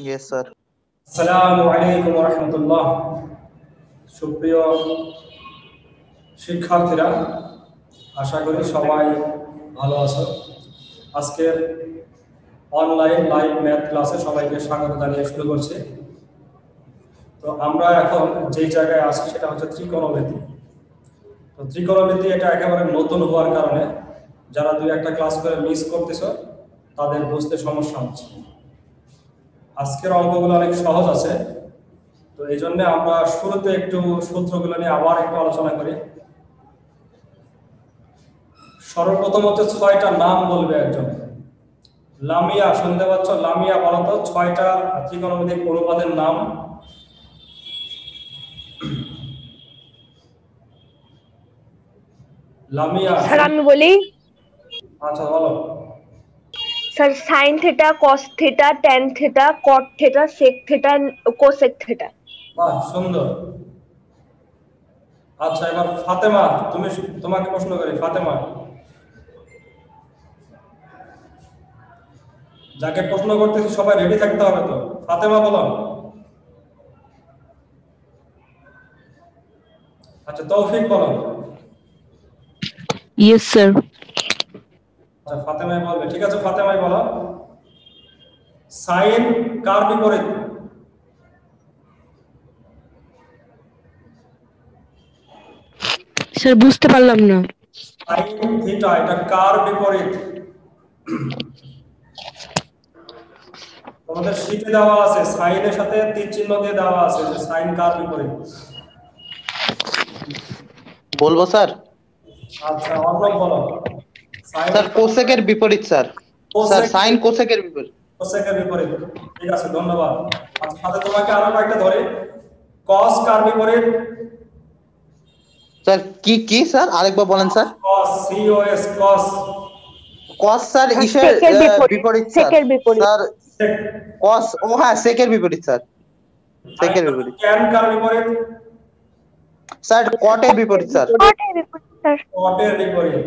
Yes, sir. আসসালামু আলাইকুম ওয়া রাহমাতুল্লাহ। সুপ্রিয় শিক্ষার্থীরা, আশা করি সবাই ভালো আছো। আজকের অনলাইন লাইভ ম্যাথ ক্লাসে সবাইকে স্বাগত জানিয়ে শুরু করছি। তো আমরা এখন যে জায়গায় আছি সেটা হচ্ছে ত্রিকোণমিতি। তো ত্রিকোণমিতি এটা একেবারে নতুন হওয়ার কারণে যারা দুই একটা ক্লাস করে মিস করতেছো তাদের বুঝতে সমস্যা হচ্ছে। আজকের অঙ্কগুলো অনেক সহজ আছে, তো এই জন্য আমরা শুরুতে একটু সূত্রগুলো নিয়ে আবার একটু আলোচনা করি। সর্বপ্রথম হচ্ছে 6টা নাম বলবে একজন। লামিয়া, শুনতে পাচ্ছ? লামিয়া বলো তো 6টা ত্রিকোণমিতিক অনুপাতের নাম। লামিয়া স্যার আমি বলি। আচ্ছা বলো। Sir sine theta, cos theta, tan theta, cot theta, sec theta, cosec theta. বাহ, সুন্দর। আচ্ছা, এবার ফাতেমা, তোমাকে প্রশ্ন করি। ফাতেমা, যাকে প্রশ্ন করতেছি সবাই রেডি থাকতে হবে তো। ফাতেমা বলো। আচ্ছা, তৌফিক বলো। Yes, sir. আচ্ছা, ফাতেমাই বলবে। ঠিক আছে, ফাতেমাই বলো। সাইন কার বিপরীত? স্যার বুঝতে পারলাম না। সাইন থিটা এটা কার বিপরীত? তোমাদের শীটে দেওয়া আছে, সাইনের সাথে তীর চিহ্ন দিয়ে দেওয়া আছে যে সাইন কার বিপরীত। বলবো স্যার? আচ্ছা, অর্ণব বলো। স্যার কোসেকের বিপরীত স্যার। স্যার সাইন কোসেকের বিপরীত। কোসেকের বিপরীত। ঠিক আছে, ধন্যবাদ। আচ্ছা, সাথে তোমাকে আরো কয়েকটা ধরে। কস কার বিপরীত? স্যার কি স্যার আরেকবার বলেন স্যার। কস, সিওএস, কস। কস স্যার ইসের বিপরীত স্যার। স্যার কস, ও হ্যাঁ, সেকের বিপরীত স্যার। সেকের বিপরীত। ট্যান কার বিপরীত? স্যার কটের বিপরীত স্যার। কটের বিপরীত।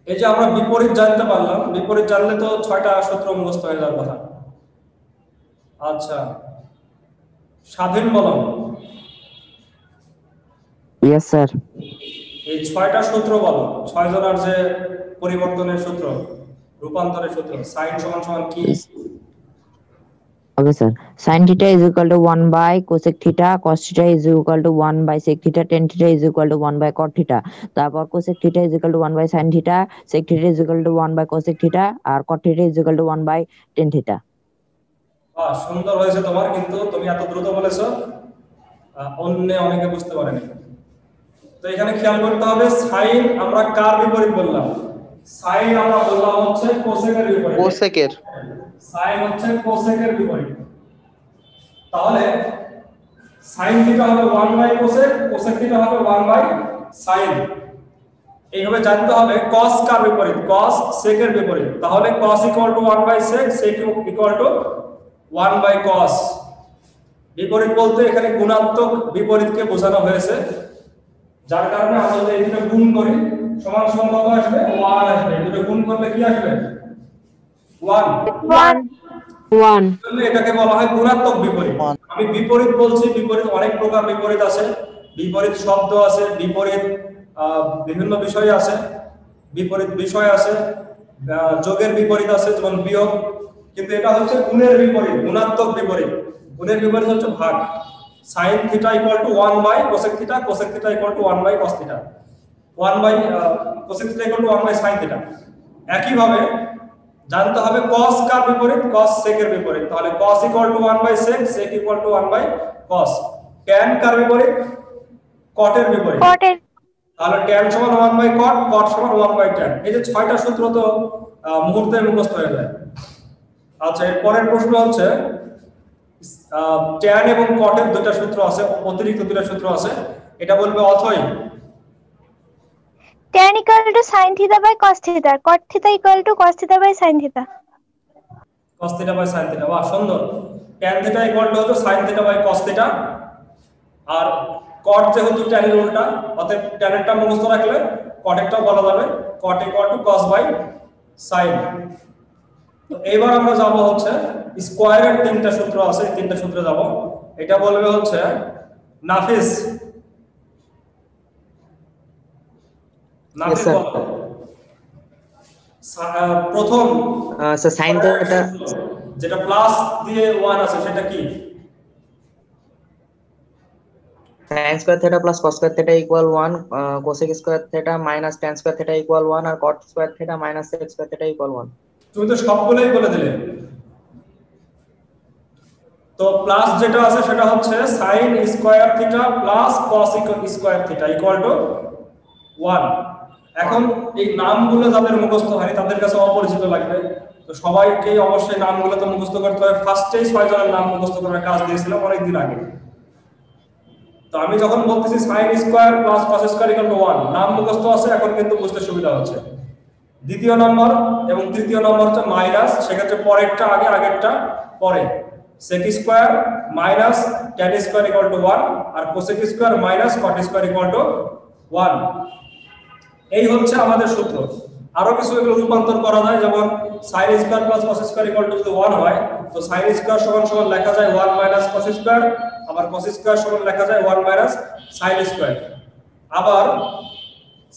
এই যে আমরা বিপরীত জানতে পারলাম, বিপরীত জানলে তো 6টা সূত্র মুখস্থ হয়ে যাওয়ার কথা। আচ্ছা, স্বাধীন বলো। Yes sir. এই 6টা সূত্র বলো। 6 জনের যে পরিবর্তনের সূত্র, রূপান্তরের সূত্র। সাইন সমান সমান কি? Okay sir. sin theta is equal to 1 by cosec theta, cos theta is equal to 1 by sec theta, tan theta is equal to 1 by cot theta. তারপর cosec theta is equal to 1 by sin theta, sec theta is equal to 1 by cosec theta, আর cot theta is equal to 1 by tan theta. সুন্দর হয়েছে তোমার, কিন্তু তুমি এত দ্রুত বলেছো, অন্য অনেকে বুঝতে পারেনি। তো এখানে খেয়াল করতে হবে, সাইন আমরা কার বিপরীত বললাম? সাইন আমরা বললাম হচ্ছে কোসেকের বিপরীত। কোসেকের। সাইন হচ্ছে কোসেকের বিপরীত। তাহলে সাইন থিটা হবে 1 বাই কোসেক, কোসেক থিটা হবে 1 বাই সাইন। এইভাবে জানতে হবে cos কার বিপরীত? cos সেকের বিপরীত। তাহলে cos equal to 1 by sec, sec equal to 1 by cos। বিপরীত বলতে এখানে গুণাত্মক বিপরীতকে বোঝানো হয়েছে, যার কারণে আমরা যদি এটা গুণ করি সমান সমান কত আসবে? 1 আসবে। এটা গুণ করলে কি আসবে? 1 তাহলে এটাকে বলা হয় গুণাত্মক বিপরীত। আমি বিপরীত বলছি, বিপরীত অনেক প্রকার বিপরীত আছে, বিপরীত শব্দ আছে, বিপরীত বিভিন্ন বিষয় আছে, বিপরীত বিষয় আছে, যোগের বিপরীত আছে যেমন বিয়োগ। কিন্তু এটা হচ্ছে গুণের বিপরীত, গুণাত্মক বিপরীত। গুণের বিপরীত হচ্ছে ভাগ। sin theta equal to 1 by cosec theta, cosec theta equal to 1 by cos theta, 1 by cosec theta equal to 1 by sin theta. একই ভাবে জানতে হবে cos কার বিপরীত? cos sec এর বিপরীত। তাহলে cos equal to 1 by sec, sec equal to 1 by cos। tan কার বিপরীত? cot এর বিপরীত। তাহলে tan সমান 1 বাই cot, cot সমান 1 বাই tan। এই যে 6টা সূত্র তো মুহূর্তে মুখস্থ হয়ে যায়। আচ্ছা, এর পরের প্রশ্ন হচ্ছে tan এবং cot এর দুটো সূত্র আছে, অতিরিক্ত দুটো সূত্র আছে, এটা বলবে অথই। tan equal to sin theta by cos theta, cot theta equal to cos theta by sin theta. cos theta by sin theta। বাহ, সুন্দর। tan theta ইকুয়াল টু হচ্ছে sin theta by cos theta, আর cot যেহেতু tan এর উল্টা, অতএব tan এরটা মুখস্থ রাখলে cot এরটাও বলা যাবে, cot equal to cos by sin। তো এবার আমরা যাব হচ্ছে স্কয়ারের তিনটা সূত্র আছে, এই তিনটা সূত্রে যাব। এটা বলবে হচ্ছে নাফিস। নাফিস বলো প্রথম স্যার sin থিটা যেটা প্লাস দিয়ে 1 আছে সেটা কি? sin square theta plus cos square theta equal 1, cosec square theta minus tan square theta equal 1 আর cot square theta minus sec square theta equal 1। তুমি তো সবগুলোই বলে দিলে। তো প্লাস যেটা আছে সেটা হচ্ছে sin square theta plus cos square theta equal to 1। এখন এই নামগুলো যাদের মুখস্থ হয়নি তাদের কাছে অপরিচিত লাগবে, তো সবাইকে অবশ্যই নামগুলো তো মুখস্থ করতে হবে। ফার্স্টেই 6 জনের নাম মুখস্থ করার কাজ দিয়েছিলাম অনেক দিন আগে। তো আমি যখন বলতেছি sin square plus cos square equal to 1, নাম মুখস্থ আছে, এখন কিন্তু বুঝতে সুবিধা হচ্ছে। দ্বিতীয় নম্বর এবং তৃতীয় নম্বরটা মাইনাস, সেক্ষেত্রে পরেরটা আগে আগেরটা পরে। sec square minus tan square equal to 1 আর cosec square minus cot square equal to 1। এই হচ্ছে আমাদের সূত্র। আরো কিছু এগুলো রূপান্তর করা যায়, যেমন sin square plus cos square equal two যদি 1 হয় তো sin স্কয়ার সমান সমান লেখা যায় 1 মাইনাস cos স্কয়ার, আবার cos স্কয়ার সমান লেখা যায় 1 মাইনাস sin স্কয়ার, আবার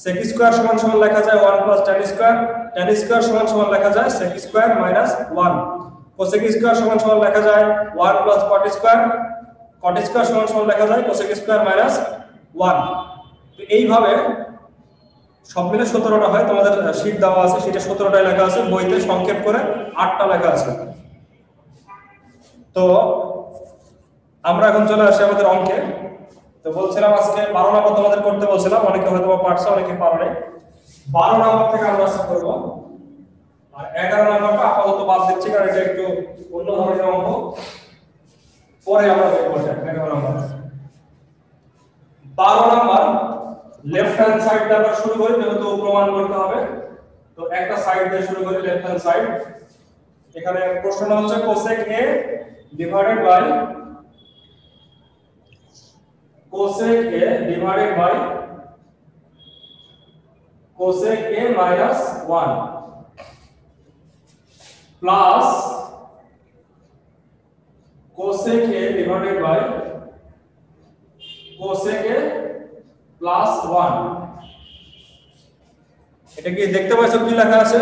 sec স্কয়ার সমান সমান লেখা যায় 1 plus tan square, tan square সমান সমান লেখা যায় sec square minus 1, cosec square সমান সমান লেখা যায় 1 plus cot square, cot square সমান সমান লেখা যায় cosec স্কয়ার মাইনাস 1। তো এইভাবে সব মিলে 17টা হয়। তোমাদের শীট দেওয়া আছে, শীটে 17টাই লেখা আছে, বইতে সংক্ষেপ করে 8টা লেখা আছে। তো আমরা এখন চলে আসি আমাদের অঙ্কে। তো বলছিলাম আজকে 12 নম্বর তোমাদের করতে বলছিলাম, অনেকে হয়তো পারছে অনেকে পারে নাই। 12 নম্বর থেকে আমরা শুরু করব, আর 11 নম্বরটা আপাতত বাদ দিচ্ছি কারণ এটা একটু অন্য ধরনের অঙ্ক, পরে আমরা দেখব। 11 নম্বর 12 নম্বর লেফট হ্যান্ড সাইড দিয়ে আমরা শুরু করি, যেহেতু প্রমাণ করতে হবে। তো একটা সাইড দিয়ে শুরু করি, লেফট হ্যান্ড সাইড। এখানে প্রশ্নটা হচ্ছে cosec a divided by cosec a divided by cosec a minus 1 plus cosec a divided by cosec a plus 1। এটা কি দেখতে পাচ্ছো কি লেখা আছে?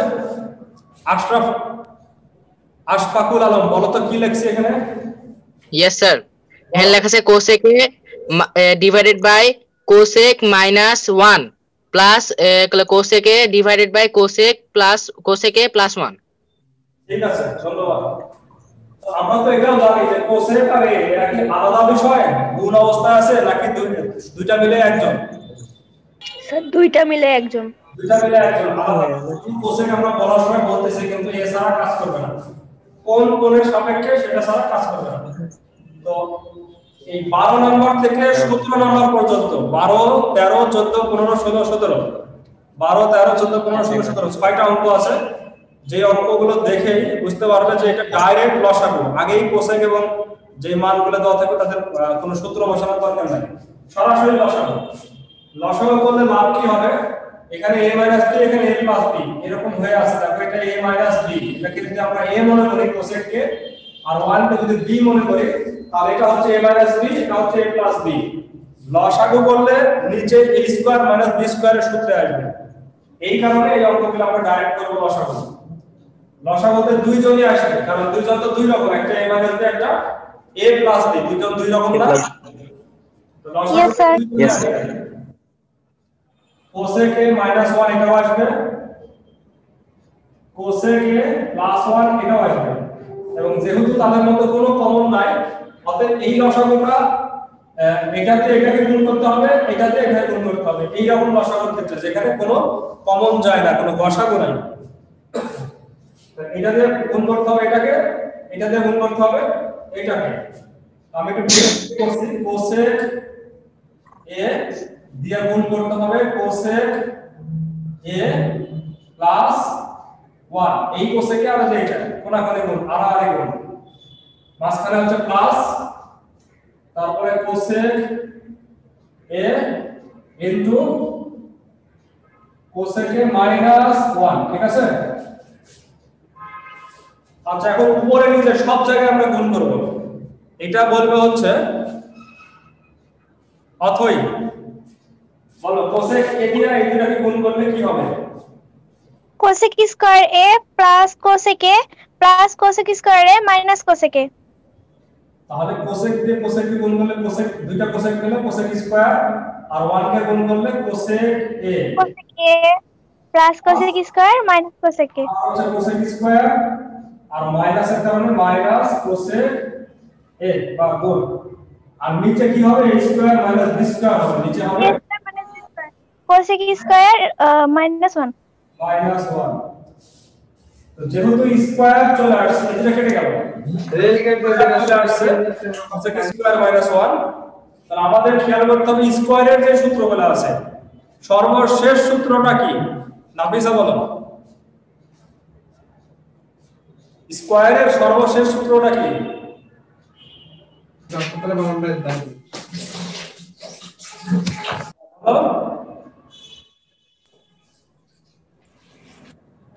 আশফাকুল আলম বলো তো কি লেখছে এখানে? यस सर, এখানে লেখা আছে cosec a divided by cosec মাইনাস 1 plus cosec a divided by cosec a plus 1। ঠিক আছে, ধন্যবাদ। তো আমরা তো এটাও জানি যে cosec আর a এরা কি আলাদা বিষয়, গুণ অবস্থায় আছে নাকি দুইটা মিলে একজন? স্যার দুইটা মিলে একজন। দুইটা মিলে একজন আলাদা। cosec আমরা বলার সময় বলতেছি কিন্তু a ছাড়া কাজ করবে না, কোণের সাপেক্ষে সেটা ছাড়া কাজ করবে না। তো এই 12 নম্বর থেকে 17 নম্বর পর্যন্ত 12 13 14 15 16 17 12 13 14 15 16 17 ছয়টা অঙ্ক আছে। যে অঙ্কগুলো দেখেই বুঝতে পারবে যে এটা ডাইরেক্ট লসাগু, আগেই cosec এবং যে মানগুলো দেওয়া থাকবে তাদের কোনো সূত্র বসানোর দরকার নাই, সরাসরি লসাগু। লসাগু করলে লাভ কি হবে? এখানে a - b এখানে a + b এরকম হয়ে আছে, দেখো এটা a - b, এটাকে যদি আমরা a মনে করি cosec কে, আর 1 কে যদি b মনে করি তাহলে এটা হচ্ছে a - b, এটা হচ্ছে a + b। লসাগু করলে নিচে a স্কয়ার - b স্কয়ারের সূত্রে আসবে, এই কারণে এই অঙ্কগুলো আমরা ডাইরেক্ট করব লসাগু। লসাগুতে দুইজনই আসবে, কারণ দুইজন তো দুই রকম, একটা a - b একটা a + b, দুইজন দুই রকম না। তো লসাগু Yes, sir. cosec a -1 এটাও আসবে, cosec a +1 এটাও আসবে, এবং যেহেতু তাদের মধ্যে কোনো কমন নাই অতএব এই লসাগুটা এটাতে এটাকে গুণ করতে হবে, এটাতে এটাকে গুণ করতে হবে। এই রকম লসাগুর ক্ষেত্রে যেখানে কোনো কমন যায় না, কোনো গসাগু নাই, এটা দিয়ে গুণ করতে হবে এটাকে, এটা দিয়ে গুণ করতে হবে এটাকে। আমি একটু করছি, cosec a দিয়ে গুণ করতে হবে cosec a প্লাস 1, এই cosec এ আর এইটা কোনাকুনি গুণ, আড়াআড়ি গুণ, মাঝখানে হচ্ছে প্লাস, তারপরে cosec a into cosec a -1, ঠিক আছে? আচ্ছা এখন উপরে নিচে সব জায়গায় আমরা গুণ করব। এটা বলবে হচ্ছে অথই বলো কোসেক এ দিয়ে এই দুটাকে গুণ করলে কি হবে? কোসেক স্কয়ার এ প্লাস কোসেক এ প্লাস কোসেক স্কয়ার এ মাইনাস কোসেক এ। তাহলে কোসেক দিয়ে কোসেক কে গুণ করলে কোসেক দুইটা কোসেক পেলে কোসেক স্কয়ার আর 1 কে গুণ করলে কোসেক এ। কোসেক এ plus cosec square minus cosec এ। আচ্ছা কোসেক স্কয়ার আর মাইনাসের কারণে মাইনাস কোসেক এ বা গুণ। আর নিচে কি হবে? a square minus b square হবে। নিচে হবে কোসেক স্কয়ার মাইনাস 1 মাইনাস 1। তো যেহেতু স্কয়ার চলে আসছে এটা কেটে গেল। রেল কেটে আসছে কোসেক স্কয়ার মাইনাস 1। তাহলে আমাদের খেয়াল করতে হবে স্কয়ারের যে সূত্রগুলো আছে সর্বশেষ সূত্রটা কি? নাফিসা বলো স্কয়ারের সর্বশেষ সূত্রটা কি?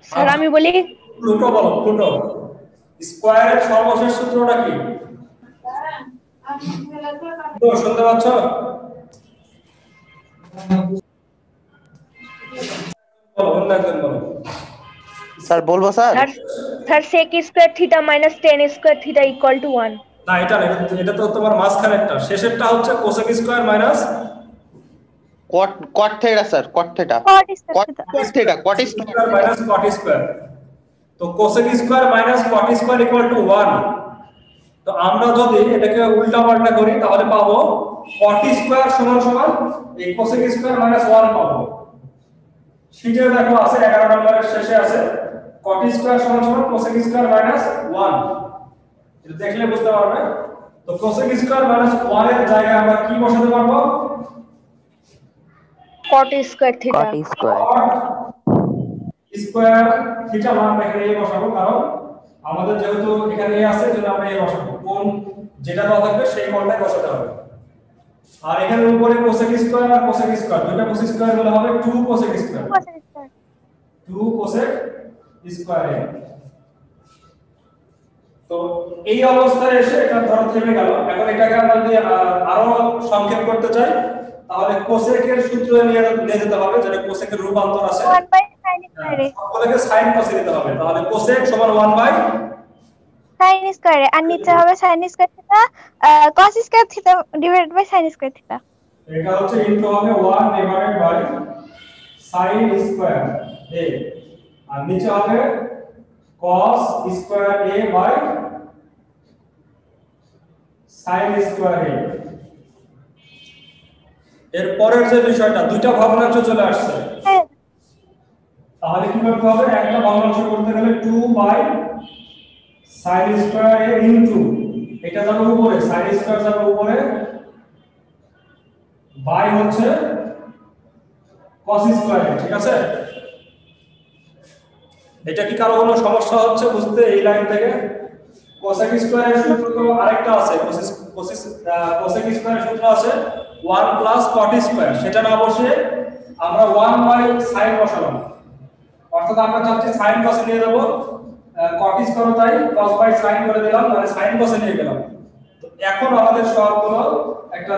স্যার আমি বলি প্লুটো বলো প্লুটো স্কয়ারের সর্বশেষ সূত্রটা কি? তো শুনতে পাচ্ছ? বলো একজন বলো। স্যার বলবো sir? Sir sec square theta minus tan square theta equal to 1। না এটা না, এটা তো তোমার মাঝখানেরটা। শেষেরটা হচ্ছে cosec square minus cot theta sir cot theta cot square minus cot square. তো cosec square minus cot square equal to 1। তো আমরা যদি এটাকে উল্টা পাল্টা করি তাহলে পাবো cot স্কয়ার সমান সমান এই কোসেক স্কয়ার মাইনাস 1 পাবো। শিটে দেখো আছে 11 নম্বরের শেষে আছে cot স্কয়ার সমান সমান কোসেক স্কয়ার মাইনাস 1। এটা দেখলে বুঝতে পারবে। তো কোসেক স্কয়ার মাইনাস 1 এর জায়গায় আমরা কি বসাতে পারবো? cot square theta square theta মান এখানে এই বসাবো, কারণ আমাদের যেহেতু এখানে এই আছে এজন্য আমরা এই বসাবো। কোন যেটা দেওয়া থাকবে সেই কোণটাই বসাতে হবে। আর এখানে উপরে কোসেক স্কয়ার আর কোসেক স্কয়ার দুটো কোসেক স্কয়ার হলে হবে 2 কোসেক স্কয়ার 2 কোসেক স্কয়ার এ। তো এই অবস্থায় এসে এটা ধরো থেমে গেল। এখন এটাকে আমরা যদি আরো সংক্ষেপ করতে চাই তাহলে কোসেকের সূত্র নিয়ে যেতে হবে, যেটা কোসেকের রূপান্তর আছে 1/sin স্কয়ার এ। সকলকে sin cos দিতে হবে। তাহলে কোসেক সমান 1/sin স্কয়ার এ আর নিচে হবে sin square theta cos square theta divided by sin square theta. এটা হচ্ছে ইনটু হবে 1 divided by sin square a আর নিচে হবে cos square a by sin square a। এর পরের যে বিষয়টা দুইটা ভগ্নাংশ চলে আসছে, তাহলে কি করতে হবে? একটা ভগ্নাংশ করতে গেলে 2/sin স্কয়ার a ইনটু এটা যাবে উপরে sin স্কয়ার যাবে উপরে বাই হচ্ছে cos স্কয়ার a। ঠিক আছে? এটা কি কারো কোনো সমস্যা হচ্ছে বুঝতে এই লাইন থেকে? cosec স্কয়ারের সূত্র তো আরেকটা আছে, cosec স্কয়ারের সূত্র আছে 1 প্লাস cot স্কয়ার। সেটা না বসে আমরা 1/sin বসালাম, অর্থাৎ আমরা চাচ্ছি sin cos নিয়ে যাব। cot স্কয়ার তাই cos/sin করে দিলাম, মানে sin cos নিয়ে গেলাম। তো এখন আমাদের সবগুলো একটা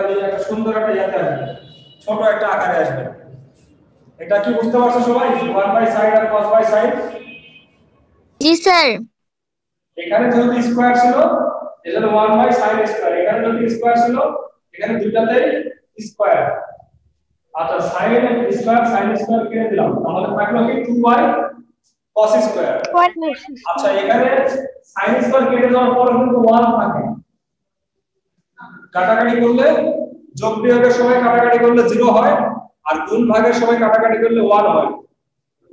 সুন্দর একটা ইয়াতে আসবে, ছোট একটা আকারে আসবে। এটা কি বুঝতে পারছো সবাই? 1/sin আর cos/sin। জি স্যার। এখানে যেহেতু স্কয়ার ছিল এজন্য 1/sin স্কয়ার, এখানে যদি স্কয়ার ছিল এখানে দুইটাতেই স্কয়ার। আচ্ছা sin স্কয়ার কেটে দিলাম, তাহলে থাকলো কি 2/cos স্কয়ার। আচ্ছা এখানে sin স্কয়ার কেটে যাওয়ার পর কিন্তু 1 থাকে, কাটাকাটি করলে যোগ বিয়োগের সময় কাটাকাটি করলে 0 হয় আর গুণ ভাগের সময় কাটাকাটি করলে 1 হয়।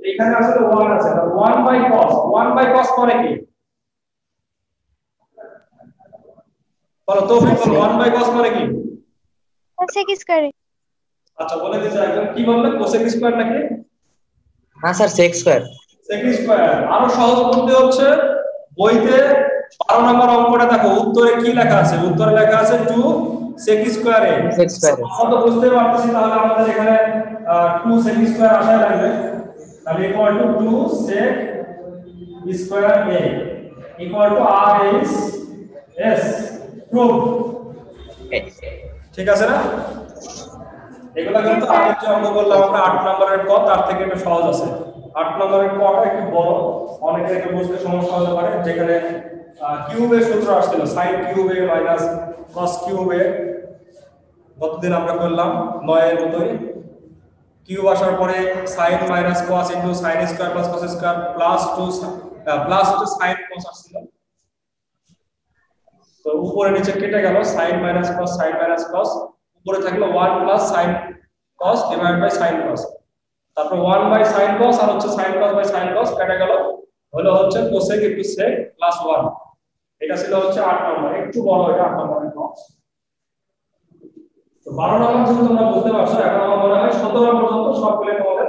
এখানে আসলে 1 আছে, 1/cos করে কি? বলো তো বলো 1/cos মানে কি? cosec square. আচ্ছা বলে দিতে একদম কি বললে? cosec স্কয়ার নাকি? হ্যাঁ sir sec square. sec square. আরো সহজ বুদ্ধি হচ্ছে বইতে 12 নম্বর অঙ্কটা দেখো উত্তরে কি লেখা আছে? উত্তরে লেখা আছে 2 sec স্কয়ার এ। sec square. আমরা তো বুঝতে পারতেছি, তাহলে আমাদের এখানে 2 sec স্কয়ার আসাই লাগবে। তাহলে equal to 2 sec square A equal to r is s proof ঠিক আছে না এগুলা কিন্তু আগে যে অঙ্ক করলাম আমরা 8 নম্বরের ক তার থেকে একটু সহজ আছে 8 নম্বরের কটা একটু বড় অনেকে একটু বুঝতে সমস্যা হতে পারে যেখানে কিউবের সূত্র আসছিল sin কিউবে মাইনাস cos কিউবে গতদিন আমরা করলাম 9 এর মতই কিউব আসার পরে sin minus cos into sin square plus cos square plus two sin cos আসছিল তো উপরে নিচে কেটে গেল sin মাইনাস cos উপরে থাকলো 1 plus sin cos divide by sin cos তারপর 1 বাই sin cos আর হচ্ছে sin cos by sin cos কেটে গেল হলো হচ্ছে cosec ইনটু sec প্লাস 1 এটা ছিল হচ্ছে 8 নম্বর একটু বড় এটা 8 নম্বরের cos তো 12 নম্বর যদি তোমরা বুঝতে পারছো এখন আমার মনে হয় 17 পর্যন্ত সবগুলো তোমাদের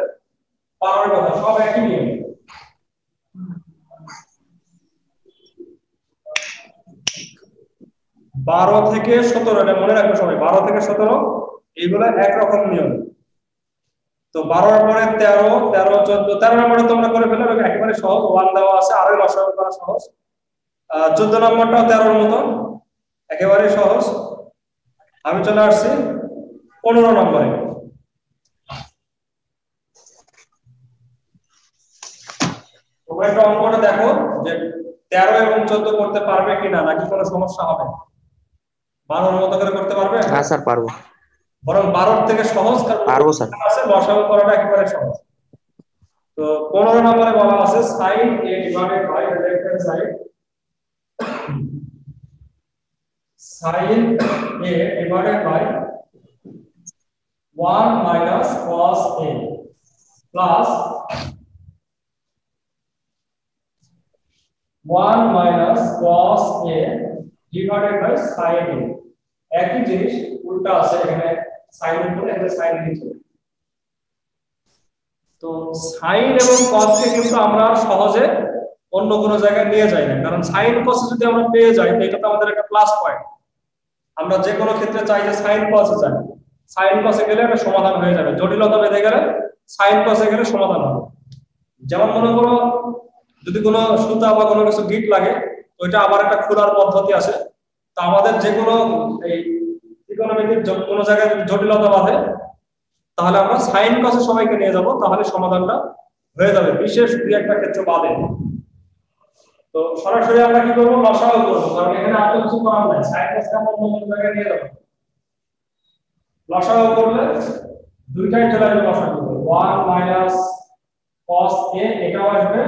পারার কথা সব একই নিয়ম 12 থেকে 17 এটা মনে রাখবে সবাই 12 থেকে 17 এইগুলা এক রকম নিয়ম তো 12 এর পরে 13 14 13 নম্বরে তোমরা করে ফেলো একেবারে সহজ 1 দেওয়া আছে আরো লসাগু করা সহজ 14 নম্বরটাও 13 এর মতো একেবারে সহজ আমি চলে আসছি 15 নম্বরে তোমরা একটা অঙ্কটা দেখো যে 13 এবং 14 করতে পারবে কিনা নাকি কোনো সমস্যা হবে 12 এর মতো করে করতে পারবে হ্যাঁ স্যার পারবো বরং 12 থেকে সহজ কারণ পারবো স্যার আছে লসাগু করাটা একেবারে সহজ তো 15 নম্বরে বলা আছে sin a divided by the left hand side sin a divided by 1 minus cos a plus 1 minus cos a divided by sin a একই জিনিস উল্টা আছে এখানে sin উপরে এখানে sin নিচে তো sin এবং cos কে কিন্তু আমরা সহজে অন্য কোনো জায়গায় নিয়ে যাই না কারণ sin cos যদি আমরা পেয়ে যাই তো এটা তো আমাদের একটা প্লাস পয়েন্ট আমরা যে কোনো ক্ষেত্রে চাই যে sin cos এ যাই sin cos এ গেলে একটা সমাধান হয়ে যাবে জটিলতা বেঁধে গেলে sin cos এ গেলে সমাধান হবে যেমন মনে করো যদি কোনো সুতা বা কোনো কিছু গিট লাগে তো এটা আবার একটা খোলার পদ্ধতি আছে তো আমাদের যে কোনো এই ত্রিকোণমিতির কোনো জায়গায় জটিলতা বাঁধে তাহলে আমরা sin cos এ সবাইকে নিয়ে যাব তাহলে সমাধানটা হয়ে যাবে বিশেষ দুই একটা ক্ষেত্রে বাদে তো সরাসরি আমরা কি করব লসাগু করব কারণ এখানে আর কিছু করার নাই sin cos কে আমরা অন্য জায়গায় নিয়ে যাব লসাগু করলে দুইটাই চলে আসবে লসাগু 1 minus cos a এটাও আসবে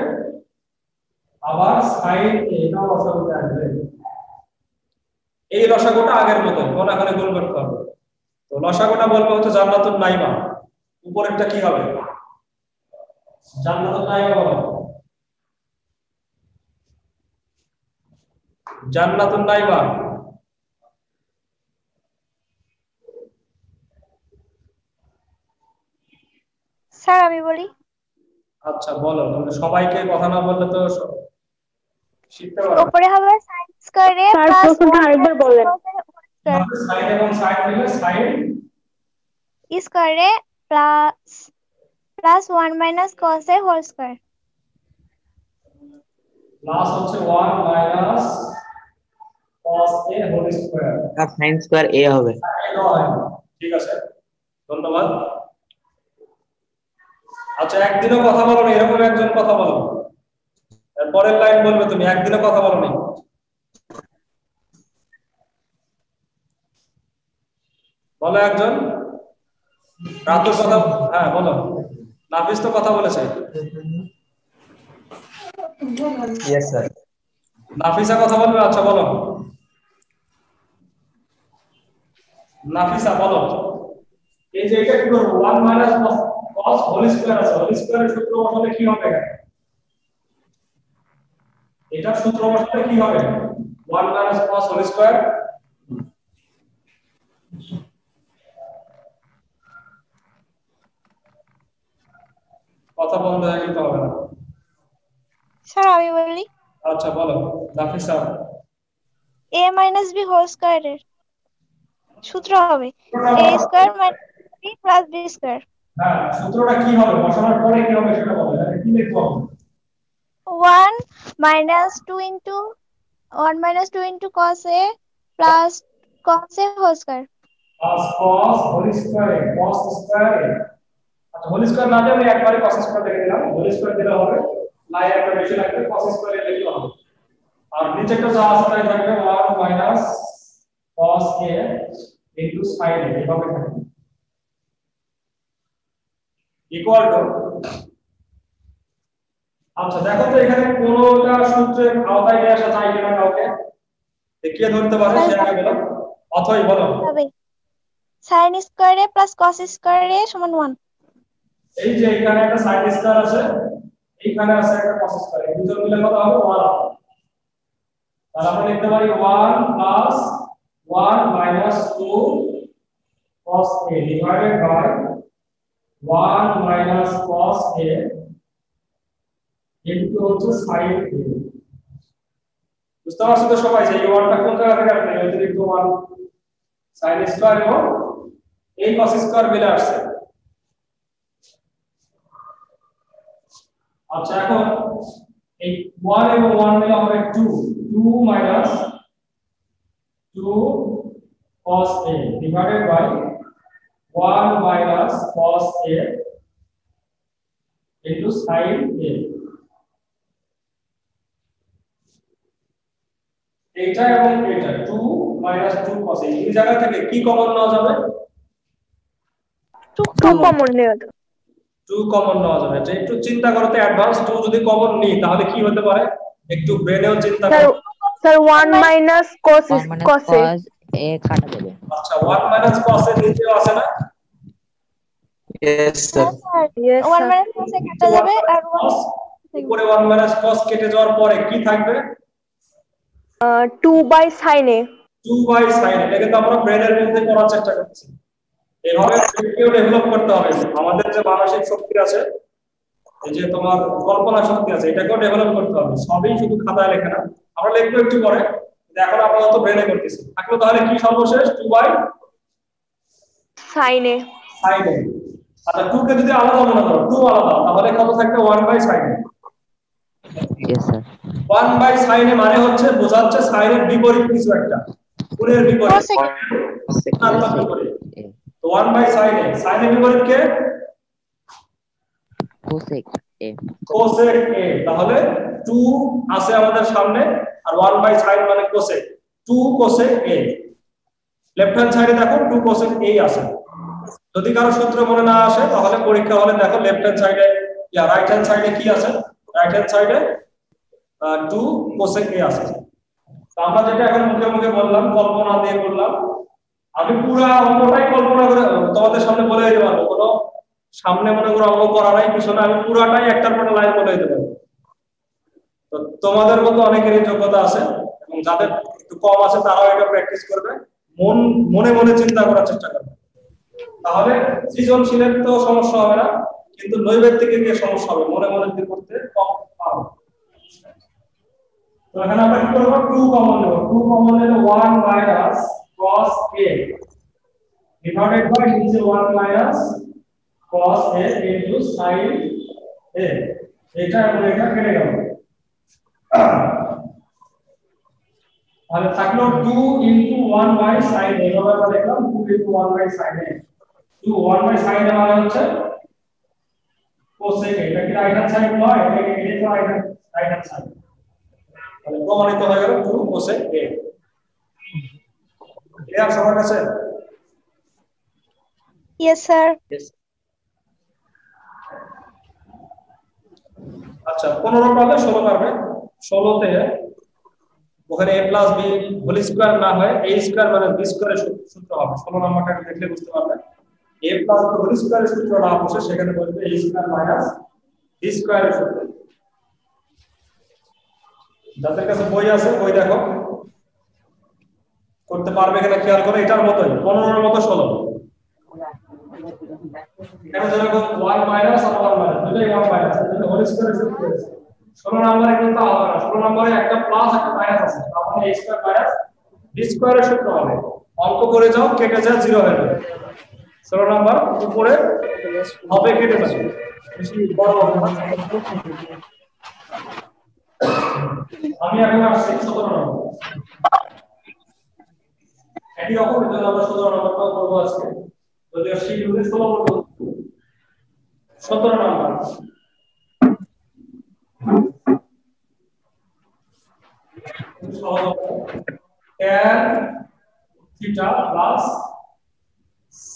আবার sin a এটাও লসাগুতে আসবে এই লসাগুটা আগের মতো কোনাখানে গোল করতে হবে তো লসাগুটা বলবো হচ্ছে জান্নাতুন নাইমা উপরেরটা কি হবে জান্নাতুন নাইমা বলো জান্নাতুন নাইমা স্যার আমি বলি আচ্ছা বলো তুমি সবাইকে কথা না বললে তো শিখতে পারবে উপরে হবে sin স্কয়ার a স্যার প্রশ্নটা আরেকবার বলেন sin এবং sin মিলে sin square a plus 1 minus cos a whole square plus হচ্ছে 1 minus cos a whole square আর sin স্কয়ার a হবে ঠিক আছে ধন্যবাদ আচ্ছা একদিনও কথা বলো না এরকম একজন কথা বলো এর পরের লাইন বলবে তুমি একদিনও কথা বলো না বলো একজন রাতুর কথা হ্যাঁ বলো নাফিস তো কথা বলেছে यस স্যার নাফিসা কথা বলবে আচ্ছা বলো নাফিসা বলো এই যে এটা কি করব 1 minus cos হোল স্কয়ার আছে হোল স্কয়ারের সূত্র বসালে কি হবে এটা সূত্র বসালে কি হবে 1 minus cos হোল স্কয়ার কথা বন্ধ হয়ে গেলে হবে না স্যার আমি বলি আচ্ছা বলো Nafisa a minus b whole স্কয়ারের সূত্র হবে a square minus b plus b square হ্যাঁ সূত্রটা কি হবে বসানোর পরে কি হবে সেটা বলো এটা কি লিখবো 1 minus 2 into cos A plus cos A whole square. Plus cos whole square, cos square। আচ্ছা হোল স্কয়ার না দিলে একবারে cos স্কয়ার লিখে দিলাম, হোল স্কয়ার দিলে হবে, লাই একটা বেশি লাগবে cos স্কয়ার লিখলে হবে। আর নিচেটা যা আছে তাই থাকবে 1 minus cos A into sin A, এভাবে থাকবে ইকুয়াল টু। আচ্ছা দেখো তো এখানে কোনটা সূত্রের আওতায় নিয়ে আসা যায় কিনা কাউকে দেখিয়ে ধরতে পারে সে আগে বলো, অথই বলো। হবে sin square A plus cos square A সমান 1। এই যে এখানে একটা sin স্কয়ার আছে, এইখানে আছে একটা cos স্কয়ার, এই দুটো মিলে কত হবে 1 হবে। তাহলে আমরা লিখতে পারি 1 plus 1 minus 2 cos A divided by 1 minus cos A into হচ্ছে sin A। বুঝতে পারছো তো সবাই যে এই 1টা কোন জায়গা থেকে আসছে, অতিরিক্ত 1 sin স্কয়ার এবং এই cos স্কয়ার মিলে আসছে। আচ্ছা এখন এই 1 এবং 1 মিলে হবে 2 minus 2 cos A divided by 1 minus cos A into sin A। এটা এবং এটা 2 minus 2 cos A, এই জায়গা থেকে কি কমন নেওয়া যাবে? 2 কমন নেওয়া যাবে। 2 কমন নেওয়া যাবে। এটা একটু চিন্তা করতে অ্যাডভান্স 2 যদি কমন নিই তাহলে কি হতে পারে একটু ব্রেনেও চিন্তা করো। স্যার 1 minus cos A কাটা যাবে। আচ্ছা 1 minus cos A নিচেও আছে না? Yes sir. 1 minus cos A কাটা যাবে আর 1 উপরে 1 minus cos কেটে যাওয়ার পরে কি থাকবে? 2 by sin A। 2 by sin A। এটাকে তো আমরা ব্রেনের মধ্যে করার চেষ্টা করছি। এভাবে ব্রেনকেও ডেভেলপ করতে হবে। আমাদের যে মানসিক শক্তি আছে, এই যে তোমার কল্পনা শক্তি আছে, এটাকেও ডেভেলপ করতে হবে। সবই শুধু খাতায় লেখা না, আমরা লিখবো একটু পরে, এখন আপাতত ব্রেনে করতেছি। থাকলো তাহলে কি সর্বশেষ 2 by sin A। sin A। আচ্ছা 2 কে যদি আলাদা মনে করো, 2 আলাদা, তাহলে কত থাকবে 1 by sin A। Yes sir. 1 by sin A মানে হচ্ছে বোঝাচ্ছে sin এর বিপরীত কিছু একটা, গুণের বিপরীত, ঋণাত্মক বিপরীত। তো 1 by sin A, sin এর বিপরীত কে? cosec A। cosec A। তাহলে 2 আছে আমাদের সামনে আর 1 by sin মানে cosec, 2 cosec A। Left hand সাইডে দেখো 2 cosec A আছে। যদি কারো সূত্র মনে না আসে তাহলে পরীক্ষা হলে দেখো লেফট হ্যান্ড সাইডে ইয়া রাইট হ্যান্ড সাইডে কি আছে, রাইট হ্যান্ড সাইডে 2 cosec A আছে। তো আমরা যেটা এখন মুখে মুখে বললাম, কল্পনা দিয়ে বললাম, আমি পুরো অঙ্কটাই কল্পনা করে তোমাদের সামনে বলে দিতে পারবো। কোনো সামনে মনে করো অঙ্ক করা নাই, পিছনে আমি পুরাটাই একটার পর লাইন বলে দিতে পারবো। তো তোমাদের মতো অনেকেরই যোগ্যতা আছে এবং যাদের একটু কম আছে তারাও এটা প্র্যাকটিস করবে, মনে মনে চিন্তা করার চেষ্টা করবে। তাহলে সৃজনশীলের তো সমস্যা হবে না, কিন্তু নৈবেদ্যিকের কি সমস্যা হবে, মনে মনে যদি করতে কম পারবে। তো এখানে আমরা কি করব, 2 কমন নেব। 2 কমন নিলে 1 minus cos A divided by নিচে 1 minus cos A into sin A। এটা এবং এটা কেটে গেল, তাহলে থাকলো 2 into 1 by sin A। এভাবে আমরা লিখলাম 2 into 1 by sin A। 2 1 by sin A মানে হচ্ছে cosec A। এটা কি রাইট হ্যান্ড সাইড নয়, এটা তো রাইট হ্যান্ড সাইড। তাহলে প্রমাণিত হয়ে গেল 2 cosec A। ক্লিয়ার সবার কাছে? Yes sir. আচ্ছা 15 পাবে 16 পারবে। 16 তে ওখানে a plus b whole square না হয় a স্কয়ার মানে b স্কয়ারের সূত্র হবে। 16 নাম্বারটা দেখলে বুঝতে পারবে। a প্লাস b হোল স্কয়ারের সূত্র না বসে সেখানে বলবে a স্কয়ার মাইনাস b স্কয়ারের সূত্র। যাদের কাছে বই আছে বই দেখো, করতে পারবে কিনা খেয়াল করো। এটার মতই 15 এর মতো 16। এখানে যেরকম 1 মাইনাস আর 1 মাইনাস দুটোই 1 মাইনাস, তাহলে হোল স্কয়ারের সূত্র আছে। 16 নম্বরে কিন্তু হবে না, 16 নম্বরে একটা প্লাস একটা মাইনাস আছে, তার মানে a স্কয়ার মাইনাস b স্কয়ারের সূত্র হবে। অঙ্ক করে যাও, কেটে যায় 0 হয়ে যাবে। 16 নাম্বার উপরে হবে, কেটে যাবে, বেশি বড় হবে না। আমি এখন আসছি 17 নম্বর। একই রকম যদি আমরা 17 নম্বরটাও করবো আজকে, যদি শিডিউলে 16 number 17 number tan theta plus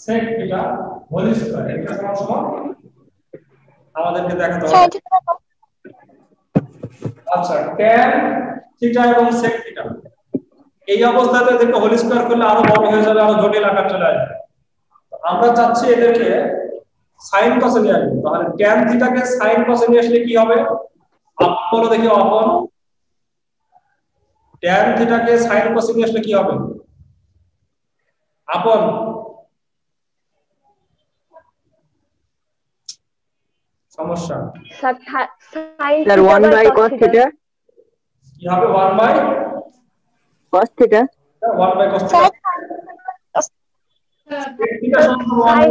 sec theta whole square, এটা সমান আমাদেরকে দেখাতে হবে। আচ্ছা, tan থিটা এবং sec থিটা এই অবস্থাতে এদেরকে হোল স্কয়ার করলে আরো বড় হয়ে যাবে, আরো জটিল আকার চলে আসবে। আমরা চাচ্ছি এদেরকে sin cos এ নিয়ে আসবো। তাহলে tan থিটাকে sin cos এ নিয়ে আসলে কি হবে? আপন বলো দেখি, আপন tan থিটাকে sin cos এ নিয়ে আসলে কি হবে? আপন সমস্যা স্যার 1 বাই cos থিটা কি হবে? 1 by cos theta 1 by cos theta theta সমান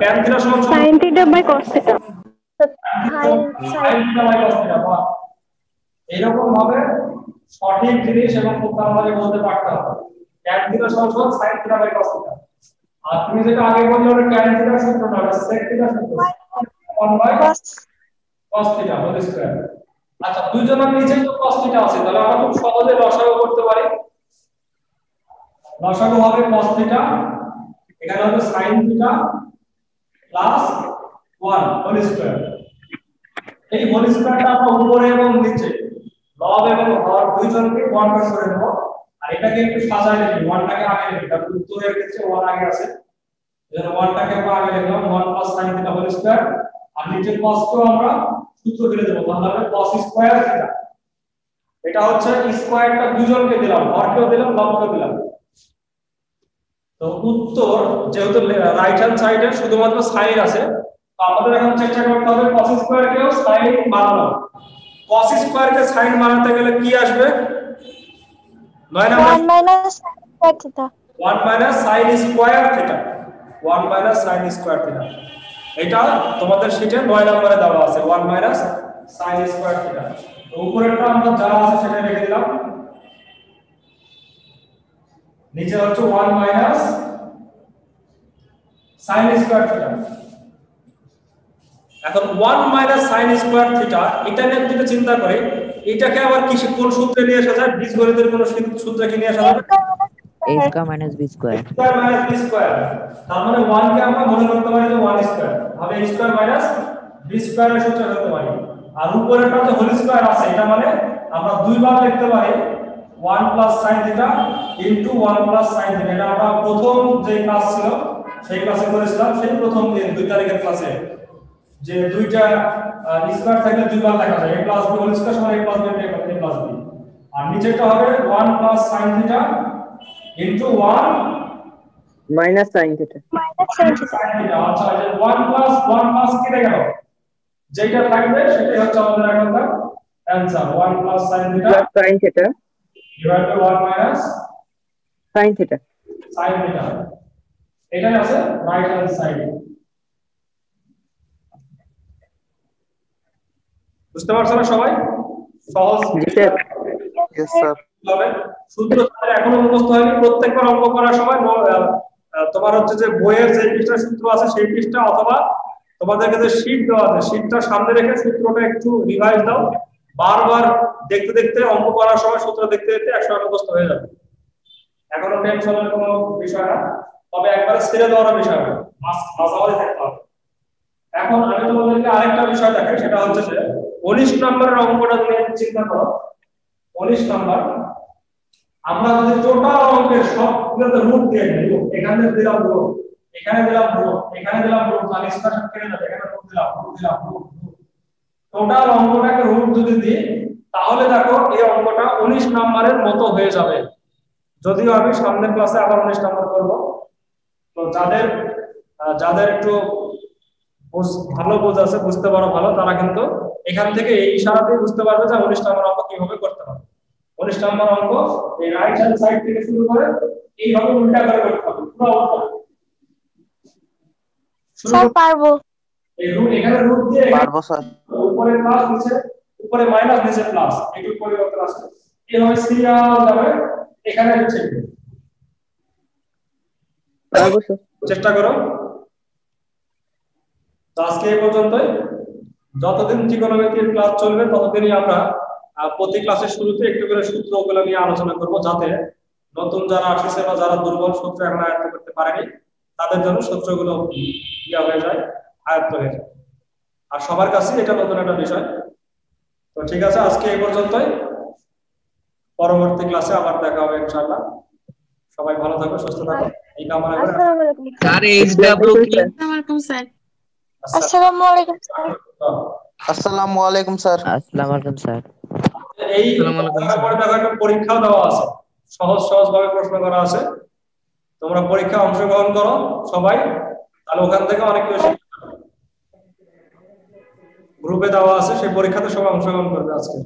tan থিটা সমান sin theta by cos theta sin theta by cos theta. বাহ, এরকম ভাবে সঠিক জিনিস এবং খুব তাড়াতাড়ি বলতে পারতে হবে। tan থিটা সমান sin theta by cos theta. আর তুমি যেটা আগে বললে ওটা tan থিটার সূত্র না, ওটা sec থিটার সূত্র, 1 by cos theta whole square. আচ্ছা, দুইজনের নিচেই তো cos থিটা আছে, তাহলে আমরা খুব সহজে লসাগু করতে পারি। লসাগু হবে cos থিটা, এখানে হবে sin theta plus 1 whole square. এই হোল স্কয়ারটা আমরা উপরে এবং নিচে লব এবং হর দুইজনকে 1 করে দেব। আর এটাকে একটু সাজায় লিখি, 1টাকে আগে লিখি, কারণ উত্তরের ক্ষেত্রে 1 আগে আছে, এজন্য 1টাকে আমরা আগে লিখলাম 1 sin থিটা হোল স্কয়ার। আর নিচে cos কে আমরা সূত্র ফেলে দেব, তাহলে হবে cos স্কয়ার থিটা। এটা হচ্ছে স্কয়ারটা দুইজনকে দিলাম, হরকেও দিলাম, লবকেও দিলাম। তো উত্তর যেহেতু রাইট হ্যান্ড সাইডে শুধুমাত্র সাইন আছে, তো আমাদের এখন চেষ্টা করতে হবে cos স্কয়ার কেও সাইন বানানো। cos স্কয়ার কে সাইন বানাতে গেলে কি আসবে? 9 নম্বর 1 minus sin theta 1 minus sin square theta 1 minus sin square theta. এটা তোমাদের শীটে 9 নম্বরে দেওয়া আছে 1 মাইনাস sin স্কয়ার থিটা। তো উপরেরটা আমরা যা আছে সেটা লিখে দিলাম, নিচে হচ্ছে 1 মাইনাস sin স্কয়ার থিটা। এখন 1 মাইনাস sin স্কয়ার থিটা, এটা নিয়ে যদি চিন্তা করি, এটাকে আবার কি কোন সূত্রে নিয়ে আসা যায়? বীজগণিতের কোন সূত্রে কি নিয়ে আসা যাবে? a square minus b square minus b square. তার মানে 1 কে আমরা মনে করতে পারি যে 1 স্কয়ার, হবে a স্কয়ার মাইনাস b স্কয়ারের সূত্র করতে পারি। আর উপরেরটা যে হোল স্কয়ার আছে, এটা মানে আমরা দুইবার লিখতে পারি 1 plus sin theta into 1 plus sin theta. এটা আমরা প্রথম যে ক্লাস ছিল সেই ক্লাসে করেছিলাম, সেই প্রথম দিন 2 তারিখের ক্লাসে, যে দুইটা স্কয়ার থাকলে দুইবার লেখা যায়, a plus b whole square সমান a plus b a plus b। আর নিচেটা হবে 1 plus sin theta into 1 minus sin theta আচ্ছা, যে 1 প্লাস কেটে গেল, যেটা থাকবে সেটাই হচ্ছে আমাদের এখনকার answer. 1 plus sin theta sin theta divide by 1 minus sin theta sin theta. এটাই আছে রাইট হ্যান্ড সাইড। বুঝতে পারছো না সবাই? সহজ। Yes sir. তবে সূত্র তাদের এখনো মুখস্থ হয়নি। প্রত্যেকবার অঙ্ক করার সময় তোমার হচ্ছে যে বইয়ের যে পৃষ্ঠার সূত্র আছে সেই পৃষ্ঠা, অথবা তোমাদেরকে যে শীট দেওয়া আছে শীটটা সামনে রেখে সূত্রটা একটু রিভাইজ দাও। বারবার দেখতে দেখতে অঙ্ক করার সময় সূত্র দেখতে দেখতে 100 মুখস্থ হয়ে যাবে। এখনো টেনশনের কোনো বিষয় না, তবে একবারে ছেড়ে দেওয়ার বিষয় না, মাঝামাঝি থাকতে হবে। এখন আমি তোমাদেরকে আরেকটা বিষয় দেখাই, সেটা হচ্ছে যে 19 নম্বরের অঙ্কটা নিয়ে চিন্তা করো। 19 নম্বর আমরা যদি টোটাল অঙ্কের সবগুলোতে রুট দিয়ে দিই, এখানে দিলাম রুট, এখানে দিলাম রুট, এখানে দিলাম রুট, তাহলে স্কয়ার কেটে যাবে, এখানে রুট দিলাম রুট। টোটাল অঙ্কটাকে রুট যদি দিই, তাহলে দেখো এই অঙ্কটা 19 নম্বরের মতো হয়ে যাবে। যদিও আমি সামনের ক্লাসে আবার 19 নম্বর করব। তো যাদের একটু ভালো বোঝ আছে, বুঝতে পারো ভালো, তারা কিন্তু এখান থেকে এই ইশারাতেই বুঝতে পারবে যে 19 নম্বর অঙ্ক কিভাবে করতে হবে। 19 নম্বর অঙ্ক এই রাইট হ্যান্ড সাইড থেকে শুরু করে এইভাবে উল্টা করে করতে হবে, পুরো উল্টা। স্যার পারবো। এই রুট, এখানে রুট দিয়ে পারবো স্যার। উপরে প্লাস নিচে উপরে মাইনাস নিচে প্লাস, একটু পরিবর্তন আছে, এইভাবে সিরিয়াল যাবে। এখানে শিখবে, চেষ্টা করো। তো আজকে এই পর্যন্তই। যতদিন ত্রিকোণমিতির ক্লাস চলবে ততদিনই আমরা প্রতি ক্লাসের শুরুতে একটু করে সূত্রগুলো নিয়ে আলোচনা করব, যাতে নতুন যারা আসছে বা যারা দুর্বল সূত্র এখন আয়ত্ত করতে পারেনি তাদের জন্য সূত্রগুলো ইয়া হয়ে যায়, আয়ত্ত হয়ে যায়। আর সবার কাছে এটা নতুন একটা বিষয়। তো ঠিক আছে, আজকে এই পর্যন্তই। পরবর্তী ক্লাসে আবার দেখা হবে ইনশাআল্লাহ। সবাই ভালো থাকো, সুস্থ থাকো, এই কামনা করে। আসসালামু আলাইকুম স্যার এইচডব্লিউ কি? আসসালামু আলাইকুম স্যার। আসসালামু আলাইকুম স্যার। আসসালামু আলাইকুম স্যার। এই পরে দেখো একটা পরীক্ষাও দেওয়া আছে, সহজ সহজ ভাবে প্রশ্ন করা আছে। তোমরা পরীক্ষা অংশগ্রহণ করো সবাই, তাহলে ওখান থেকে অনেক কিছু গ্রুপে দেওয়া আছে, সেই পরীক্ষাতে সবাই অংশগ্রহণ করবে আজকে।